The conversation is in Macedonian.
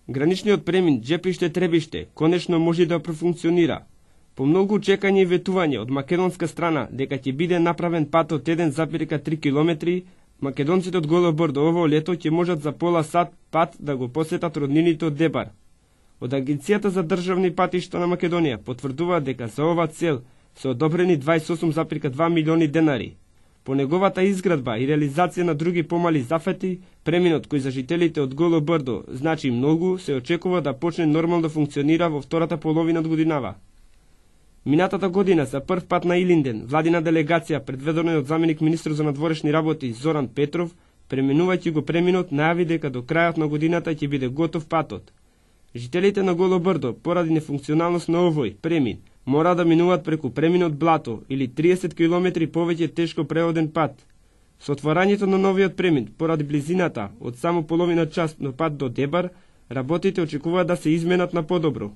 Граничниот премин Джеприште-Требиште конечно може да профункционира. По многу чекање и ветување од македонска страна дека ќе биде направен пат од 1,3 километри, македонците од Голо Брдо ово лето ќе можат за пола сат пат да го посетат роднините од Дебар. Од Агенцијата за државни патишта на Македонија потврдува дека за ова цел се одобрени 28,2 милиони денари. По неговата изградба и реализација на други помали зафати, преминот кој за жителите од Голо Брдо значи многу, се очекува да почне нормално да функционира во втората половина од годинава. Минатата година за прв пат на Илинден, владина делегација предведена од заменик министр за надворешни работи Зоран Петров, преминувајќи го преминот, најави дека до крајот на годината ќе биде готов патот. Жителите на Голо Брдо, поради нефункционалност на овој премин, мора да минуваат преку преминот Блато или 30 км повеќе тешко преоден пат. Со отворањето на новиот премин, поради близината од само половина час на пат до Дебар, работите очекуваат да се изменат на подобро.